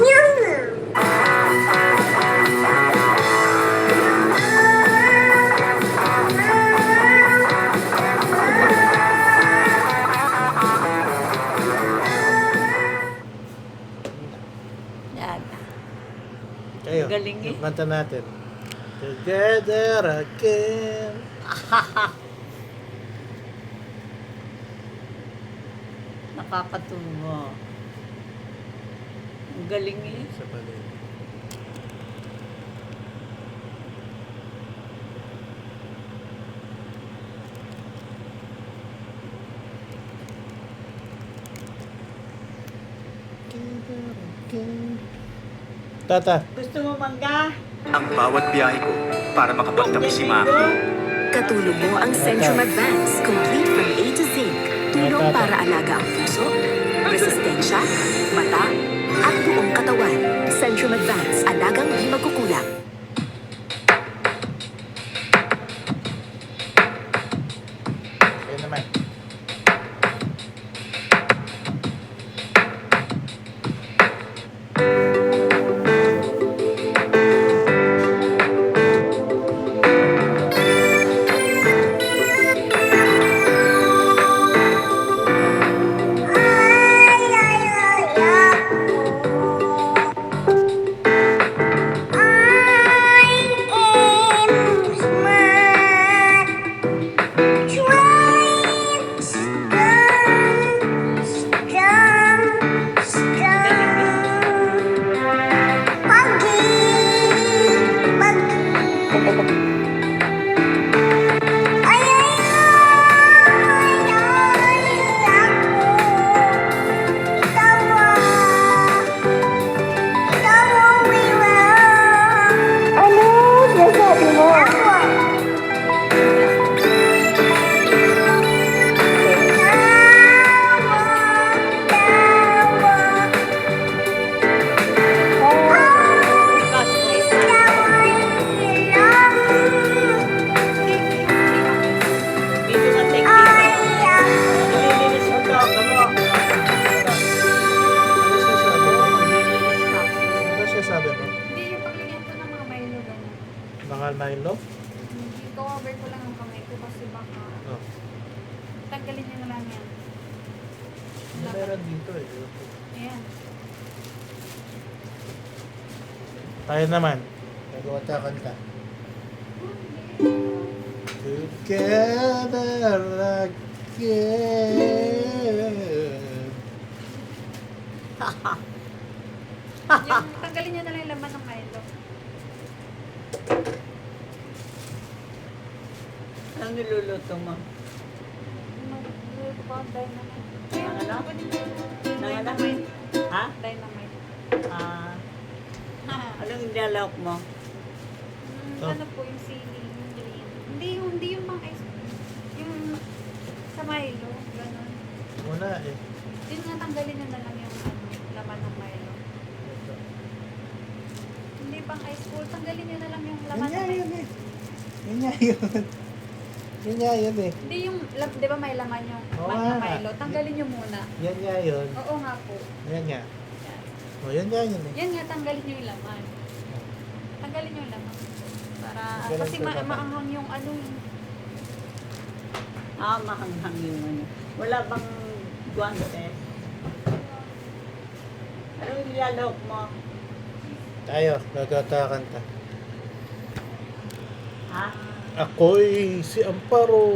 Yan. Kayo, Galing eh. yung kanta natin. Together again. Nakakatuwa. Ang galing eh. Sa pala. Tata. Gusto mo mangga? Ang bawat biyahe ko para makapagtabi si Maki. Katulong mo ang Centrum Advance, complete from A to Z. Tulong para alaga ang puso, resistensya, mata, at buong katawan. Centrum Advance, alagang di magkukulang. Yan naman. Dito sa technique. Nililinis mo to. Gamo. Ano siya sabi mo? Hindi, yung paglagyan ko ng mga Milo ganun. Bakal Milo? Hindi, cover ko lang ang kamay ko kasi baka Oh. tanggalin niyo na lang yan. Meron dito eh. Ayan. Tayo naman. Nagawa tayo kanta. Together again. Yung tanggalin niyo na lang yung laman ng Milo. Anong niluluto mo? Mag-luto ko ang dynamite. Ang ano? Nang ano? Dynamite. Ha? Dynamite. Ah, anong nilalawak mo? Oh. Ano po yung sili, yung green. Hindi yung mga ice. Yung sa Milo, ganun. Wala eh. Yun nga, tanggalin niyo na lang yung laman ng Milo. Ito. Hindi pang ice cold, tanggalin niyo na lang yung Yan laman nga ng yun Milo. eh. Yan nga yun. Yan nga yun eh. Hindi yung, di ba may laman yung Oo laman ng nga. Milo? Tanggalin niyo muna. Yan nga yun. Oo nga po. Yan nga. Yan. O yan nga yun eh. Yan nga, tanggalin niyo yung laman. Tanggalin niyo yung laman. Para, Tanggalin kasi ko yung laman. maanghang yung ano yung Mahanghang yung ano. Wala bang guante? Anong nilalawak mo? Tayo, nagawa tayo kanta. Ha? Ako'y si Amparo.